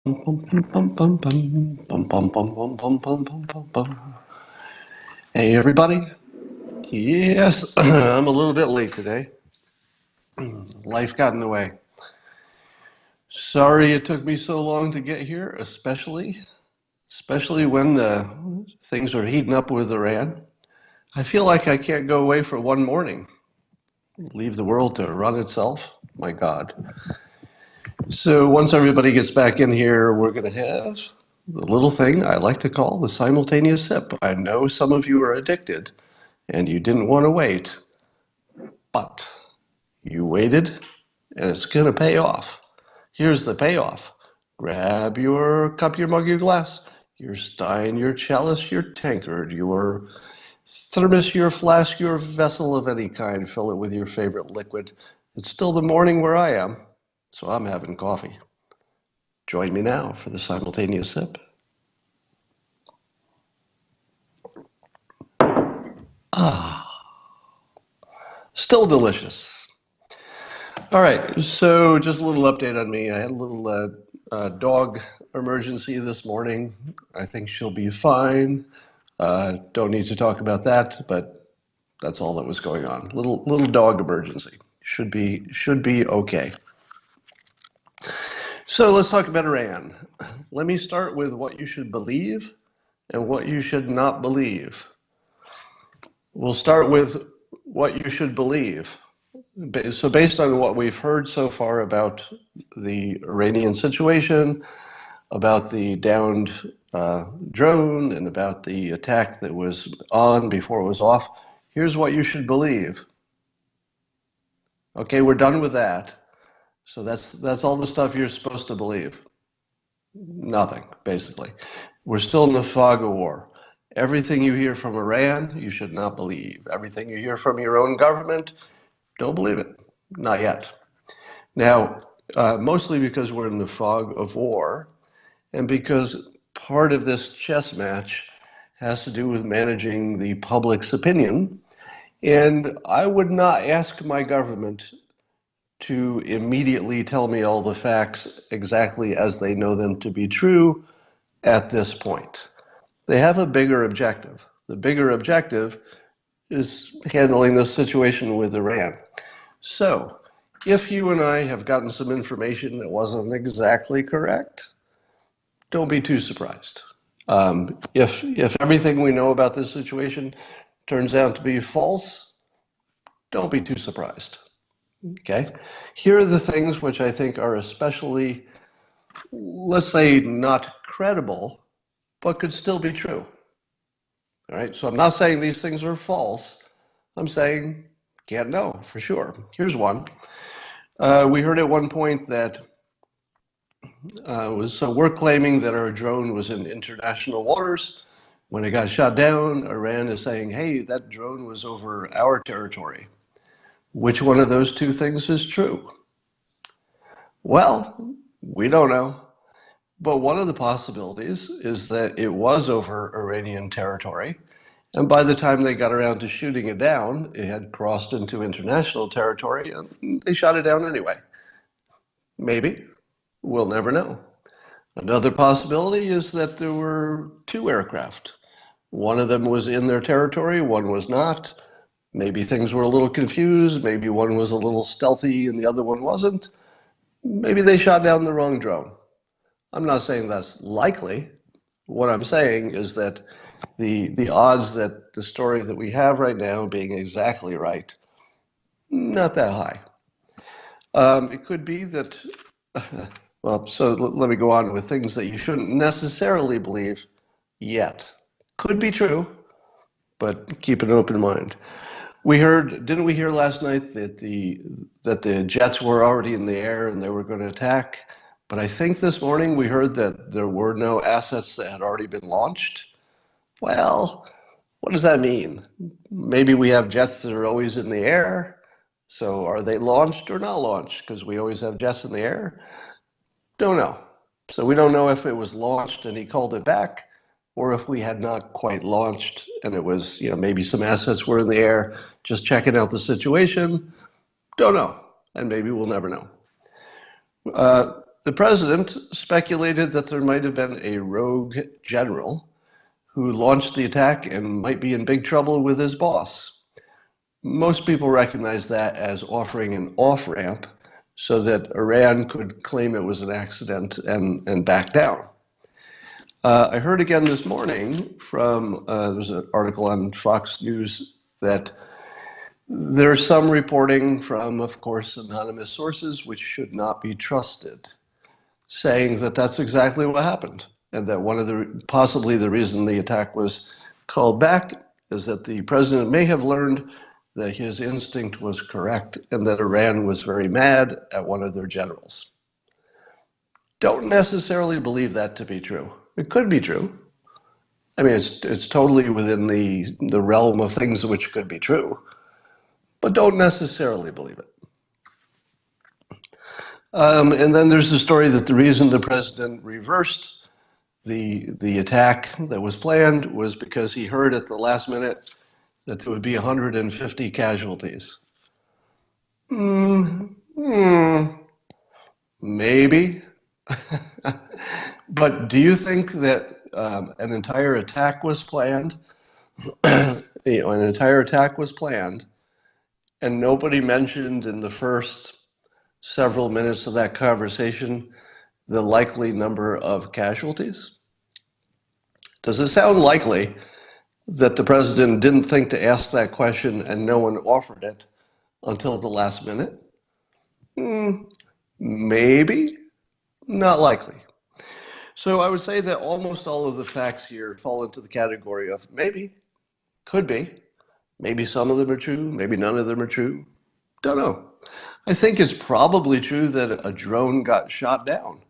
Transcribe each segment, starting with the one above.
Hey everybody. Yes, I'm a little bit late today. Life got in the way. Sorry it took me so long to get here, especially when things are heating up with Iran. I feel like I can't go away for one morning, leave the world to run itself. My God. So once everybody gets back in here, we're going to have the little thing I like to call the simultaneous sip. I know some of you are addicted and you didn't want to wait, but you waited and it's going to pay off. Here's the payoff. Grab your cup, your mug, your glass, your stein, your chalice, your tankard, your thermos, your flask, your vessel of any kind. Fill it with your favorite liquid. It's still the morning where I am, so I'm having coffee. Join me now for the simultaneous sip. Still delicious. All right, so just a little update on me. I had a little dog emergency this morning. I think she'll be fine. Don't need to talk about that, but that's all that was going on. Little dog emergency. Should be okay. So let's talk about Iran. Let me start with what you should believe and what you should not believe. We'll start with what you should believe. So based on what we've heard so far about the Iranian situation, about the downed drone, and about the attack that was on before it was off, here's what you should believe. Okay, we're done with that. So that's all the stuff you're supposed to believe. Nothing, basically. We're still in the fog of war. Everything you hear from Iran, you should not believe. Everything you hear from your own government, don't believe it. Not yet. Now, mostly because we're in the fog of war, and because part of this chess match has to do with managing the public's opinion. And I would not ask my government to immediately tell me all the facts exactly as they know them to be true at this point. They have a bigger objective. The bigger objective is handling this situation with Iran. So, if you and I have gotten some information that wasn't exactly correct, don't be too surprised. If everything we know about this situation turns out to be false, don't be too surprised. Okay? Here are the things which I think are especially, let's say, not credible, but could still be true. All right? So I'm not saying these things are false. I'm saying can't know for sure. Here's one. We heard at one point that so we're claiming that our drone was in international waters. When it got shot down, Iran is saying, hey, that drone was over our territory. Which one of those two things is true? Well, we don't know. But one of the possibilities is that it was over Iranian territory. And by the time they got around to shooting it down, it had crossed into international territory and they shot it down anyway. Maybe. We'll never know. Another possibility is that there were two aircraft. One of them was in their territory, one was not. Maybe things were a little confused. Maybe one was a little stealthy and the other one wasn't. Maybe they shot down the wrong drone. I'm not saying that's likely. What I'm saying is that the odds that the story that we have right now being exactly right, not that high. It could be that, well, so let me go on with things that you shouldn't necessarily believe yet. Could be true, but keep an open mind. Didn't we hear last night that the jets were already in the air and they were going to attack? But I think this morning we heard that there were no assets that had already been launched. Well, what does that mean? Maybe we have jets that are always in the air. So are they launched or not launched? Because we always have jets in the air. Don't know. So we don't know if it was launched and he called it back, or if we had not quite launched and it was, maybe some assets were in the air, just checking out the situation. Don't know. And maybe we'll never know. the president speculated that there might have been a rogue general who launched the attack and might be in big trouble with his boss. Most people recognize that as offering an off-ramp so that Iran could claim it was an accident and back down. I heard again this morning from, there was an article on Fox News that there's some reporting from, of course, anonymous sources, which should not be trusted, saying that that's exactly what happened, and that one of the, possibly the reason the attack was called back is that the president may have learned that his instinct was correct and that Iran was very mad at one of their generals. Don't necessarily believe that to be true. It could be true. I mean, it's totally within the realm of things which could be true, but don't necessarily believe it. And then there's the story that the reason the president reversed the attack that was planned was because he heard at the last minute that there would be 150 casualties. Maybe. But do you think that an entire attack was planned? An entire attack was planned, and nobody mentioned in the first several minutes of that conversation the likely number of casualties? Does it sound likely that the president didn't think to ask that question and no one offered it until the last minute? Maybe, not likely. So I would say that almost all of the facts here fall into the category of maybe, could be, maybe some of them are true, maybe none of them are true, don't know. I think it's probably true that a drone got shot down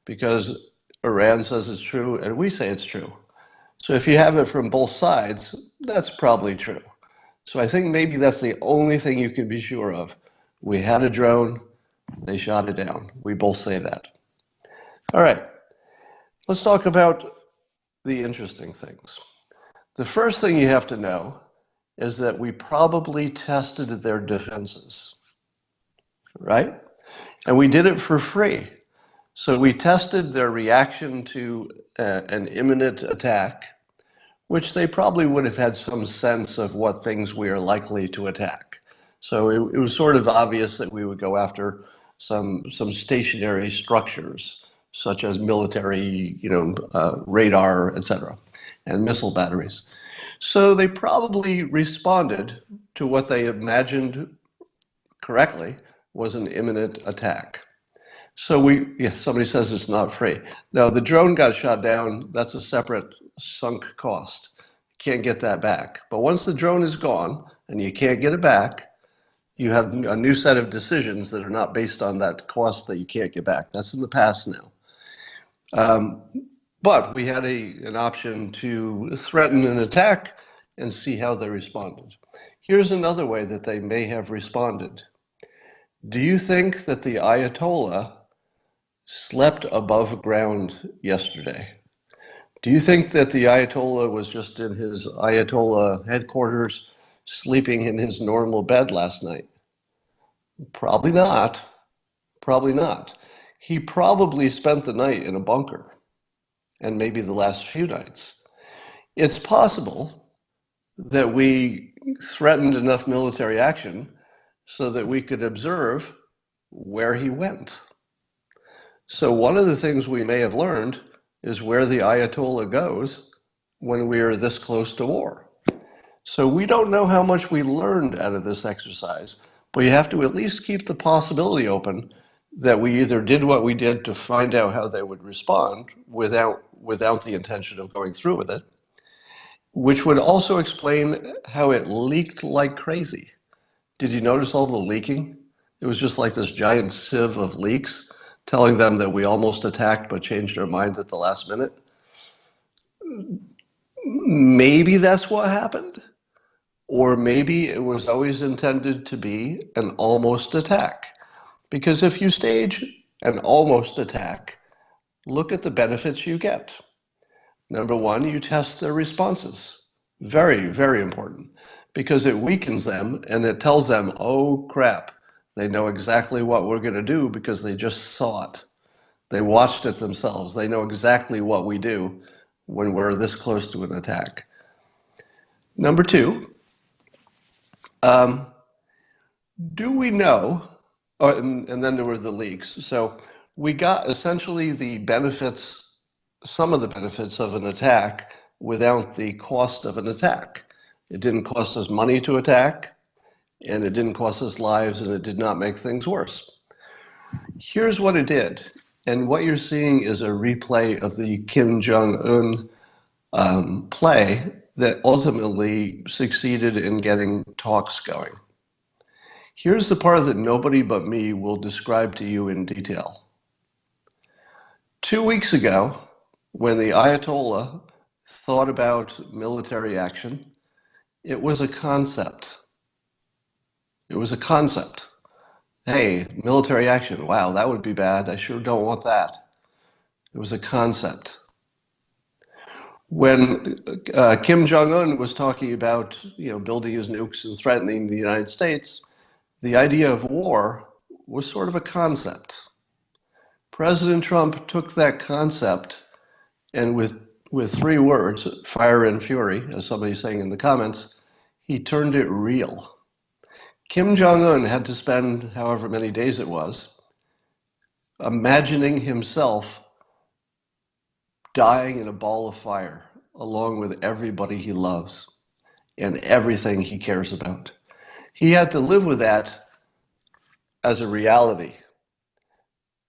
because Iran says it's true and we say it's true. So if you have it from both sides, that's probably true. So I think maybe that's the only thing you can be sure of. We had a drone, they shot it down. We both say that. All right, let's talk about the interesting things. The first thing you have to know is that we probably tested their defenses, right? And we did it for free. So we tested their reaction to an imminent attack, which they probably would have had some sense of what things we are likely to attack. So it was sort of obvious that we would go after some stationary structures, such as military, radar, etc., and missile batteries. So they probably responded to what they imagined correctly was an imminent attack. So somebody says it's not free. Now, the drone got shot down. That's a separate sunk cost. Can't get that back. But once the drone is gone and you can't get it back, you have a new set of decisions that are not based on that cost that you can't get back. That's in the past now. But we had an option to threaten an attack and see how they responded. Here's another way that they may have responded. Do you think that the Ayatollah slept above ground yesterday? Do you think that the Ayatollah was just in his Ayatollah headquarters sleeping in his normal bed last night? Probably not. Probably not. He probably spent the night in a bunker, and maybe the last few nights. It's possible that we threatened enough military action so that we could observe where he went. So one of the things we may have learned is where the Ayatollah goes when we are this close to war. So we don't know how much we learned out of this exercise, but you have to at least keep the possibility open that we either did what we did to find out how they would respond without the intention of going through with it, which would also explain how it leaked like crazy. Did you notice all the leaking? It was just like this giant sieve of leaks telling them that we almost attacked but changed our mind at the last minute. Maybe that's what happened. Or maybe it was always intended to be an almost attack. Because if you stage an almost attack, look at the benefits you get. Number one, you test their responses. Very, very important. Because it weakens them and it tells them, oh crap, they know exactly what we're going to do because they just saw it. They watched it themselves. They know exactly what we do when we're this close to an attack. Number two, do we know, oh, and then there were the leaks. So we got essentially the benefits, some of the benefits of an attack without the cost of an attack. It didn't cost us money to attack, and it didn't cost us lives, and it did not make things worse. Here's what it did. And what you're seeing is a replay of the Kim Jong-un play that ultimately succeeded in getting talks going. Here's the part that nobody but me will describe to you in detail. 2 weeks ago, when the Ayatollah thought about military action, it was a concept. It was a concept. Hey, military action, wow, that would be bad. I sure don't want that. It was a concept. When Kim Jong-un was talking about, building his nukes and threatening the United States, the idea of war was sort of a concept. President Trump took that concept and with 3 words, fire and fury, as somebody's saying in the comments, he turned it real. Kim Jong-un had to spend however many days it was imagining himself dying in a ball of fire along with everybody he loves and everything he cares about. He had to live with that as a reality.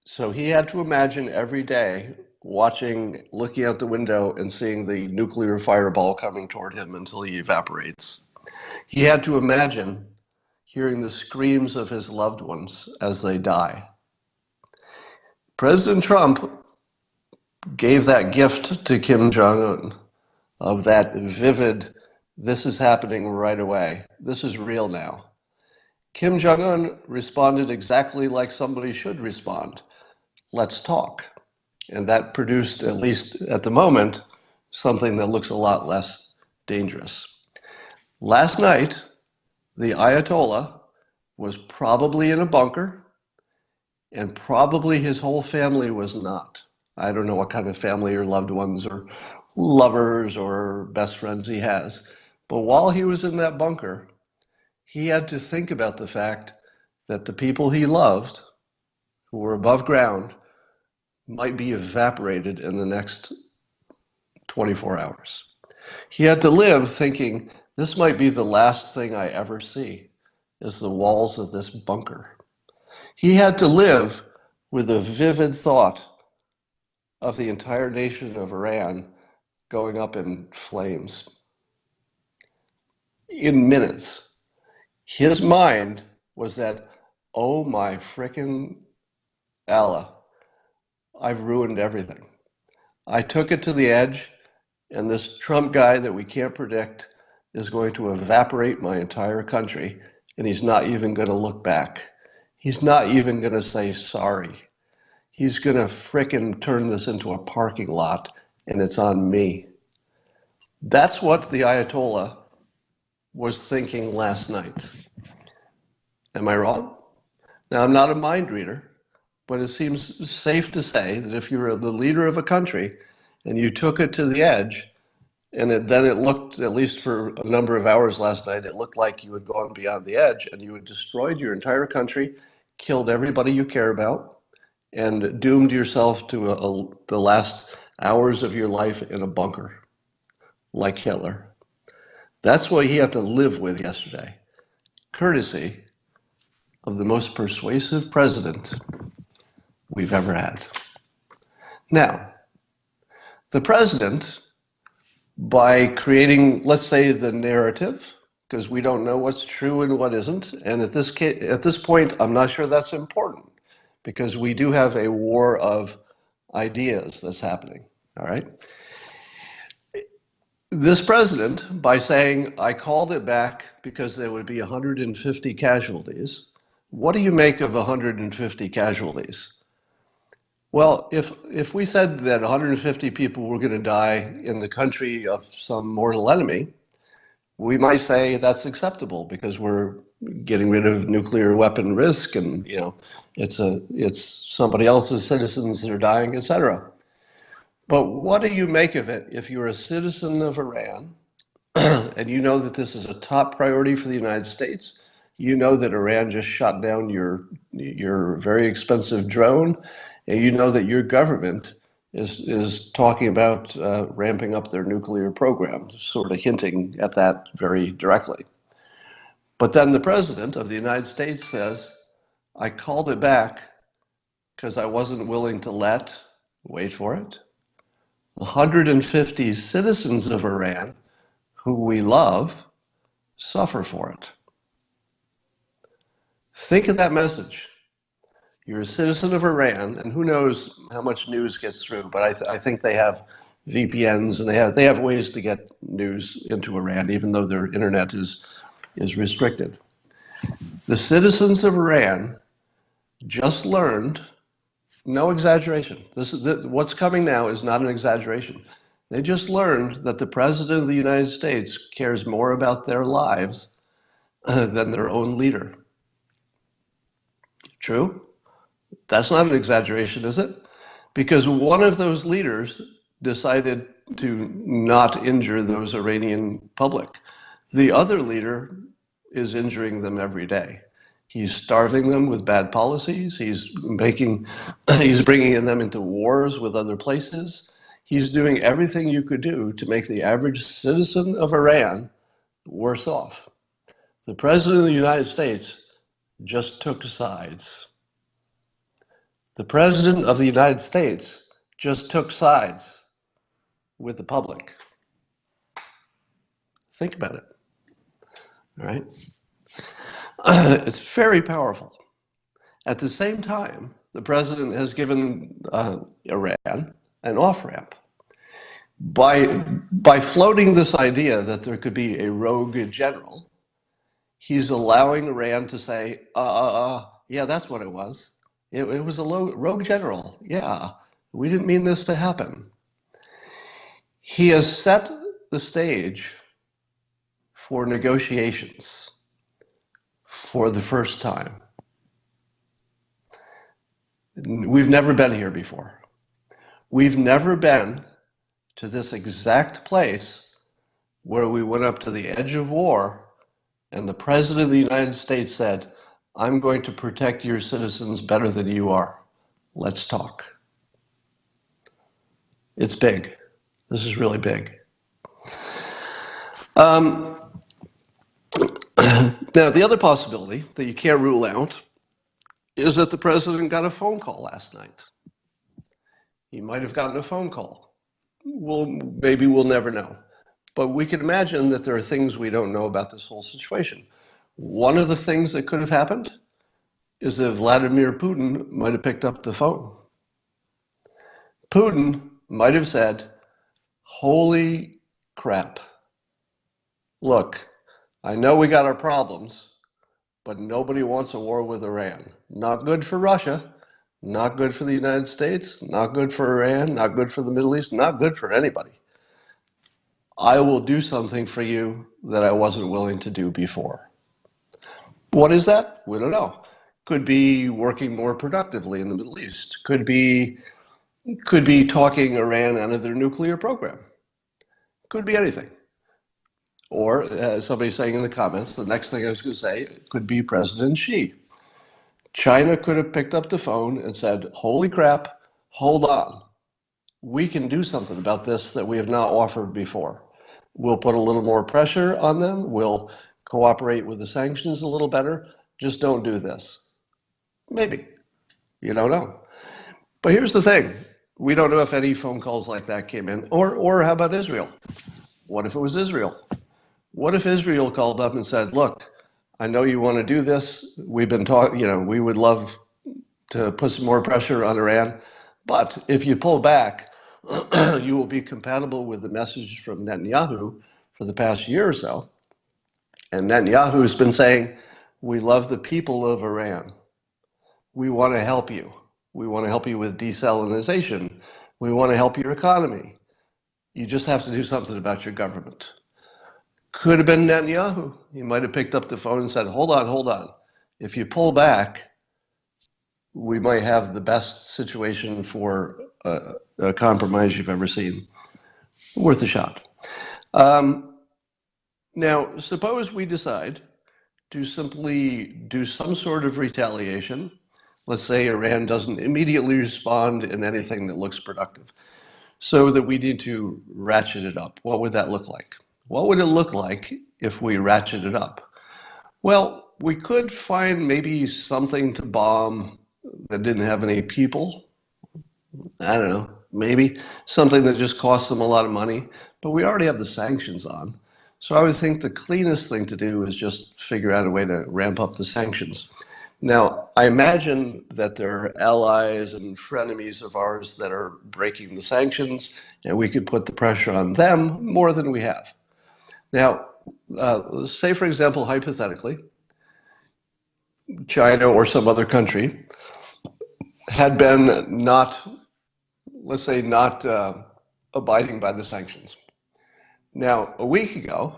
So he had to imagine every day looking out the window and seeing the nuclear fireball coming toward him until he evaporates. He had to imagine hearing the screams of his loved ones as they die. President Trump gave that gift to Kim Jong-un of that vivid, this is happening right away. This is real now. Kim Jong-un responded exactly like somebody should respond. Let's talk. And that produced, at least at the moment, something that looks a lot less dangerous. Last night, the Ayatollah was probably in a bunker, and probably his whole family was not. I don't know what kind of family or loved ones or lovers or best friends he has. But while he was in that bunker, he had to think about the fact that the people he loved, who were above ground, might be evaporated in the next 24 hours. He had to live thinking, this might be the last thing I ever see, is the walls of this bunker. He had to live with a vivid thought of the entire nation of Iran going up in flames. In minutes, his mind was that, oh my frickin' Allah, I've ruined everything. I took it to the edge, and this Trump guy that we can't predict is going to evaporate my entire country, and he's not even going to look back. He's not even going to say sorry. He's going to frickin' turn this into a parking lot, and it's on me. That's what the Ayatollah was thinking last night. Am I wrong? Now, I'm not a mind reader, but it seems safe to say that if you're the leader of a country and you took it to the edge, and then it looked, at least for a number of hours last night, it looked like you had gone beyond the edge and you had destroyed your entire country, killed everybody you care about, and doomed yourself to the last hours of your life in a bunker, like Hitler. That's what he had to live with yesterday, courtesy of the most persuasive president we've ever had. Now, the president, by creating, let's say, the narrative, because we don't know what's true and what isn't, and at this point, I'm not sure that's important, because we do have a war of ideas that's happening, all right? This president, by saying, I called it back because there would be 150 casualties, what do you make of 150 casualties? Well, if we said that 150 people were going to die in the country of some mortal enemy, we might say that's acceptable because we're getting rid of nuclear weapon risk, and it's somebody else's citizens that are dying, etc. But what do you make of it if you're a citizen of Iran and you know that this is a top priority for the United States? You know that Iran just shot down your very expensive drone, and you know that your government is talking about ramping up their nuclear program, sort of hinting at that very directly. But then the president of the United States says, I called it back because I wasn't willing to let, wait for it, 150 citizens of Iran who we love suffer for it. Think of that message. You're a citizen of Iran, and who knows how much news gets through, but I think they have VPNs and they have ways to get news into Iran, even though their internet is restricted. The citizens of Iran just learned, no exaggeration, what's coming now is not an exaggeration. They just learned that the President of the United States cares more about their lives than their own leader. True? That's not an exaggeration, is it? Because one of those leaders decided to not injure those Iranian public. The other leader is injuring them every day. He's starving them with bad policies. He's bringing them into wars with other places. He's doing everything you could do to make the average citizen of Iran worse off. The President of the United States just took sides. The President of the United States just took sides with the public. Think about it, all right? It's very powerful. At the same time, the president has given Iran an off-ramp. By floating this idea that there could be a rogue general, he's allowing Iran to say, yeah, that's what it was. It was a rogue general. Yeah, we didn't mean this to happen. He has set the stage for negotiations for the first time. We've never been here before. We've never been to this exact place where we went up to the edge of war and the President of the United States said, I'm going to protect your citizens better than you are. Let's talk. It's big. This is really big. Now, the other possibility that you can't rule out is that the president got a phone call last night. He might have gotten a phone call. Maybe we'll never know. But we can imagine that there are things we don't know about this whole situation. One of the things that could have happened is that Vladimir Putin might have picked up the phone. Putin might have said, holy crap. Look, I know we got our problems, but nobody wants a war with Iran. Not good for Russia, not good for the United States, not good for Iran, not good for the Middle East, not good for anybody. I will do something for you that I wasn't willing to do before. What is that? We don't know. Could be working more productively in the Middle East. Could be talking Iran out of their nuclear program. Could be anything. Or, as somebody's saying in the comments, the next thing I was going to say could be President Xi. China could have picked up the phone and said, holy crap, hold on. We can do something about this that we have not offered before. We'll put a little more pressure on them. We'll cooperate with the sanctions a little better. Just don't do this. Maybe. You don't know. But here's the thing. We don't know if any phone calls like that came in. Or how about Israel? What if it was Israel? What if Israel called up and said, look, I know you want to do this. We've been talking, we would love to put some more pressure on Iran. But if you pull back, you will be compatible with the message from Netanyahu for the past year or so. And Netanyahu has been saying, we love the people of Iran. We want to help you. We want to help you with desalinization. We want to help your economy. You just have to do something about your government. Could have been Netanyahu. He might have picked up the phone and said, hold on, hold on. If you pull back, we might have the best situation for a compromise you've ever seen. Worth a shot. Um, Now, suppose we decide to simply do some sort of retaliation. Let's say Iran doesn't immediately respond in anything that looks productive, so that we need to ratchet it up. What would that look like? What would it look like if we ratchet it up? Well, we could find maybe something to bomb that didn't have any people. I don't know, maybe something that just costs them a lot of money, but we already have the sanctions on. So I would think the cleanest thing to do is just figure out a way to ramp up the sanctions. Now, I imagine that there are allies and frenemies of ours that are breaking the sanctions, and we could put the pressure on them more than we have. Now, say, for example, hypothetically, China or some other country had been not, let's say, not abiding by the sanctions. Now, a week ago,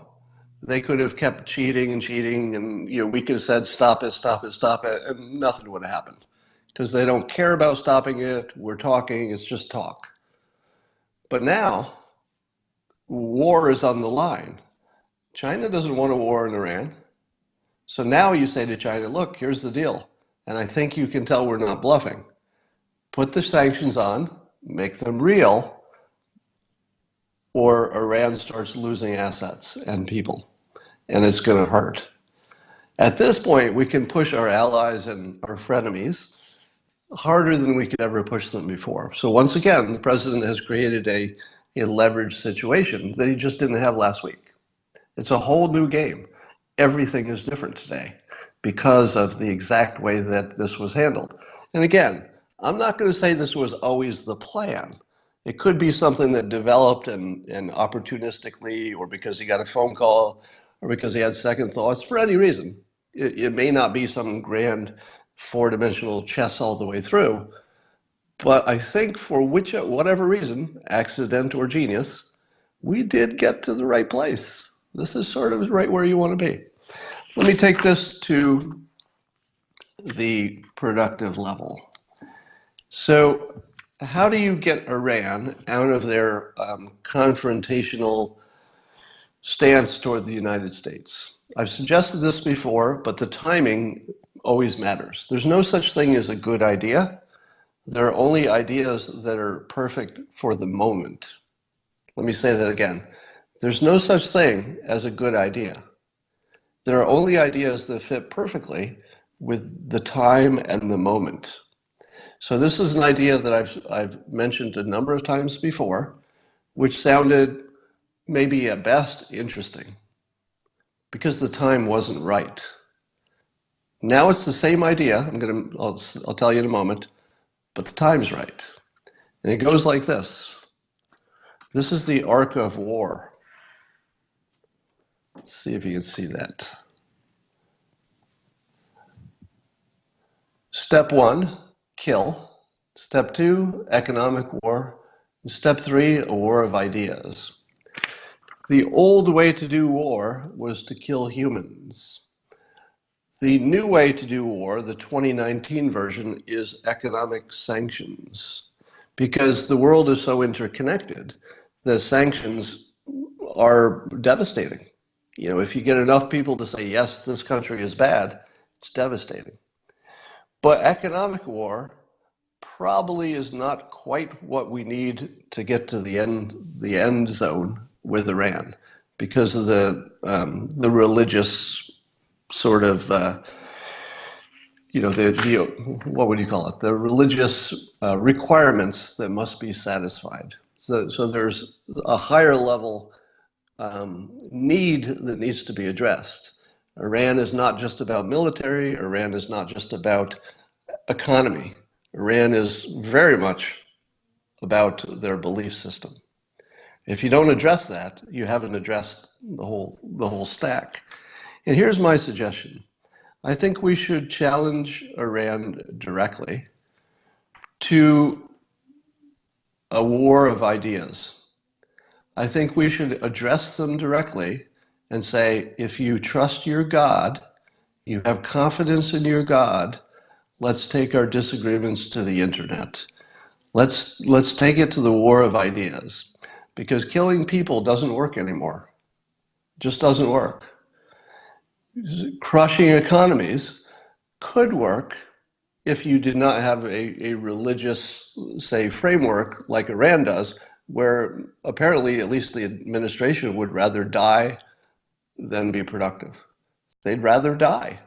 they could have kept cheating and cheating, and we could have said, stop it, stop it, stop it, and nothing would have happened. Because they don't care about stopping it. We're talking, it's just talk. But now, war is on the line. China doesn't want a war in Iran. So now you say to China, look, here's the deal. And I think you can tell we're not bluffing. Put the sanctions on, make them real, or Iran starts losing assets and people, and it's going to hurt. At this point, we can push our allies and our frenemies harder than we could ever push them before. So once again, the president has created a leveraged situation that he just didn't have last week. It's a whole new game. Everything is different today because of the exact way that this was handled. And again, I'm not going to say this was always the plan. It could be something that developed and opportunistically, or because he got a phone call, or because he had second thoughts, for any reason. It may not be some grand four-dimensional chess all the way through, but I think for whatever reason, accident or genius, we did get to the right place. This is sort of right where you want to be. Let me take this to the productive level. So how do you get Iran out of their confrontational stance toward the United States? I've suggested this before, but the timing always matters. There's no such thing as a good idea. There are only ideas that are perfect for the moment. Let me say that again. There's no such thing as a good idea. There are only ideas that fit perfectly with the time and the moment. So this is an idea that I've mentioned a number of times before, which sounded maybe at best interesting because the time wasn't right. Now it's the same idea. I'll tell you in a moment, but the time's right. And it goes like this. This is the arc of war. Let's see if you can see that. Step 1, kill. Step 2, economic war. And step 3, a war of ideas. The old way to do war was to kill humans. The new way to do war, the 2019 version, is economic sanctions. Because the world is so interconnected, the sanctions are devastating. If you get enough people to say, yes, this country is bad, it's devastating. But economic war probably is not quite what we need to get to the end zone with Iran, because of the religious sort of what would you call it? The religious requirements that must be satisfied. So there's a higher level need that needs to be addressed. Iran is not just about military. Iran is not just about economy. Iran is very much about their belief system. If you don't address that, you haven't addressed the whole stack. And here's my suggestion. I think we should challenge Iran directly to a war of ideas. I think we should address them directly and say, if you trust your God, you have confidence in your God, let's take our disagreements to the internet. Let's take it to the war of ideas, because killing people doesn't work anymore. It just doesn't work. Crushing economies could work if you did not have a religious, say, framework like Iran does, where apparently at least the administration would rather die than be productive. They'd rather die.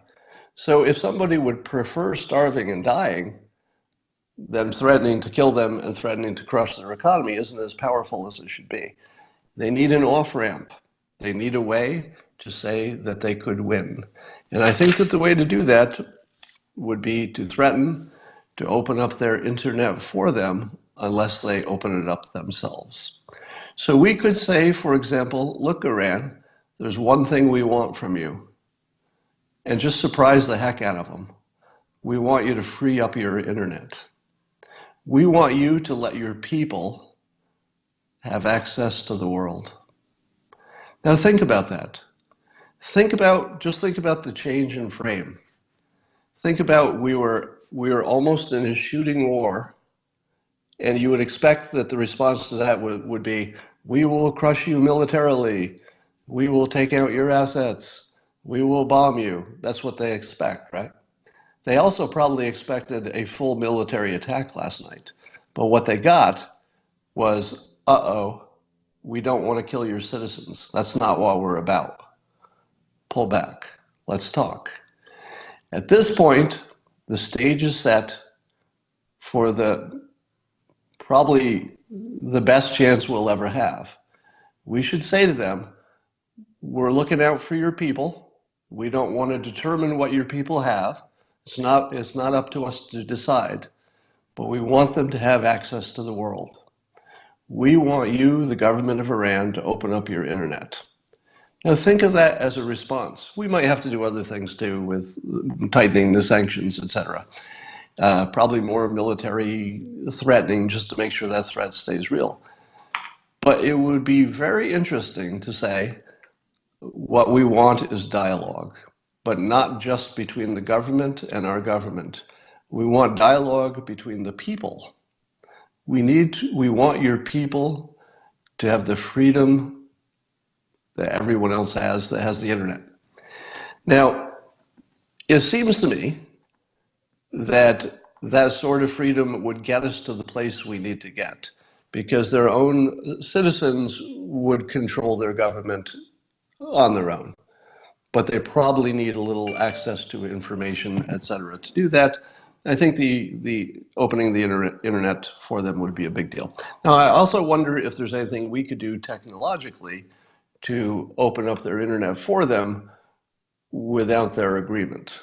So if somebody would prefer starving and dying, then threatening to kill them and threatening to crush their economy isn't as powerful as it should be. They need an off-ramp. They need a way to say that they could win. And I think that the way to do that would be to threaten to open up their internet for them unless they open it up themselves. So we could say, for example, look, Iran, there's one thing we want from you, and just surprise the heck out of them. We want you to free up your internet. We want you to let your people have access to the world. Now think about that. Just think about the change in frame. Think about we were almost in a shooting war, and you would expect that the response to that would be, we will crush you militarily, we will take out your assets, we will bomb you. That's what they expect, right? They also probably expected a full military attack last night. But what they got was, uh-oh, we don't want to kill your citizens. That's not what we're about. Pull back. Let's talk. At this point, the stage is set for probably the best chance we'll ever have. We should say to them, we're looking out for your people. We don't want to determine what your people have. It's not up to us to decide, but we want them to have access to the world. We want you, the government of Iran, to open up your internet. Now think of that as a response. We might have to do other things too, with tightening the sanctions, etc. Probably more military threatening just to make sure that threat stays real. But it would be very interesting to say what we want is dialogue, but not just between the government and our government. We want dialogue between the people. We want your people to have the freedom that everyone else has that has the internet. Now, it seems to me that that sort of freedom would get us to the place we need to get, because their own citizens would control their government on their own. But they probably need a little access to information, et cetera, to do that. I think the opening the internet for them would be a big deal. Now, I also wonder if there's anything we could do technologically to open up their internet for them without their agreement,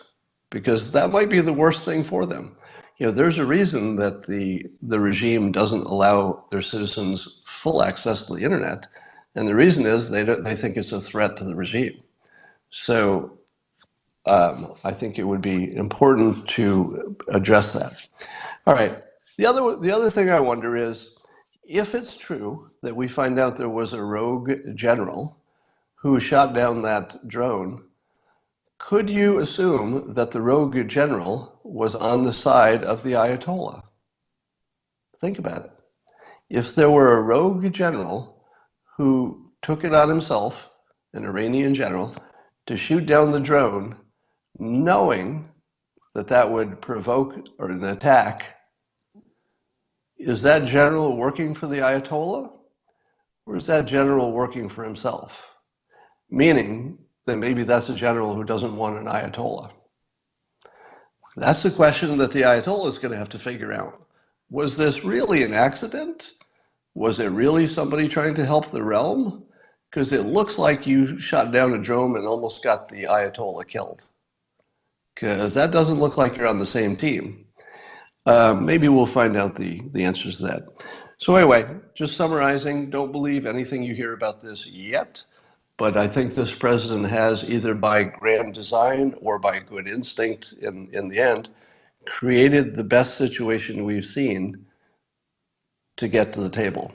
because that might be the worst thing for them. You know, there's a reason that the regime doesn't allow their citizens full access to the internet, and the reason is they think it's a threat to the regime. So I think it would be important to address that. All right. The other thing I wonder is, if it's true that we find out there was a rogue general who shot down that drone, could you assume that the rogue general was on the side of the Ayatollah? Think about it. If there were a rogue general who took it on himself, an Iranian general, to shoot down the drone, knowing that that would provoke an attack, is that general working for the Ayatollah, or is that general working for himself? Meaning that maybe that's a general who doesn't want an Ayatollah. That's a question that the Ayatollah is going to have to figure out. Was this really an accident? Was it really somebody trying to help the realm? Because it looks like you shot down a drone and almost got the Ayatollah killed. Because that doesn't look like you're on the same team. Maybe we'll find out the answers to that. So anyway, just summarizing, don't believe anything you hear about this yet, but I think this president has, either by grand design or by good instinct in the end, created the best situation we've seen to get to the table.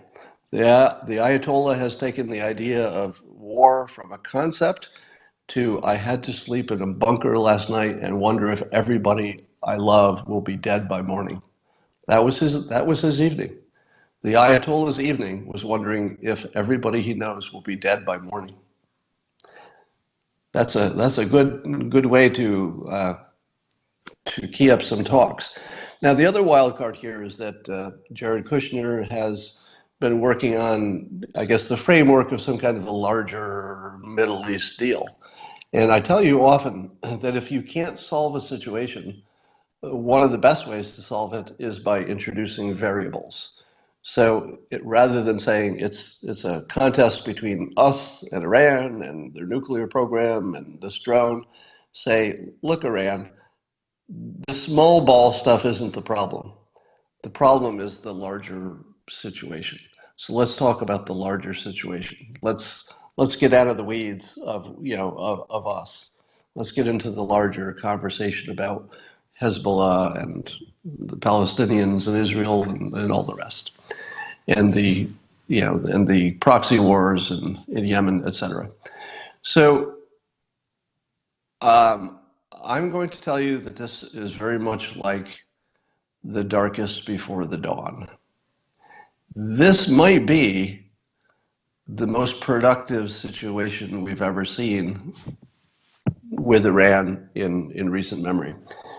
The Ayatollah has taken the idea of war from a concept to I had to sleep in a bunker last night and wonder if everybody I love will be dead by morning. That was his evening. The Ayatollah's evening was wondering if everybody he knows will be dead by morning. That's a good way to key up some talks. Now, the other wild card here is that Jared Kushner has been working on, I guess, the framework of some kind of a larger Middle East deal. And I tell you often that if you can't solve a situation, one of the best ways to solve it is by introducing variables. So rather than saying it's a contest between us and Iran and their nuclear program and this drone, say, look, Iran, the small ball stuff isn't the problem. The problem is the larger situation. So let's talk about the larger situation. Let's get out of the weeds of us. Let's get into the larger conversation about Hezbollah and the Palestinians and Israel and all the rest, and the proxy wars in Yemen, etc. So I'm going to tell you that this is very much like the darkest before the dawn. This might be the most productive situation we've ever seen with Iran in recent memory.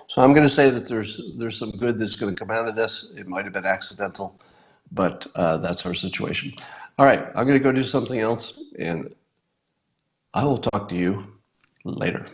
So I'm going to say that there's some good that's going to come out of this. It might have been accidental, but that's our situation. All right, I'm going to go do something else, and I will talk to you later.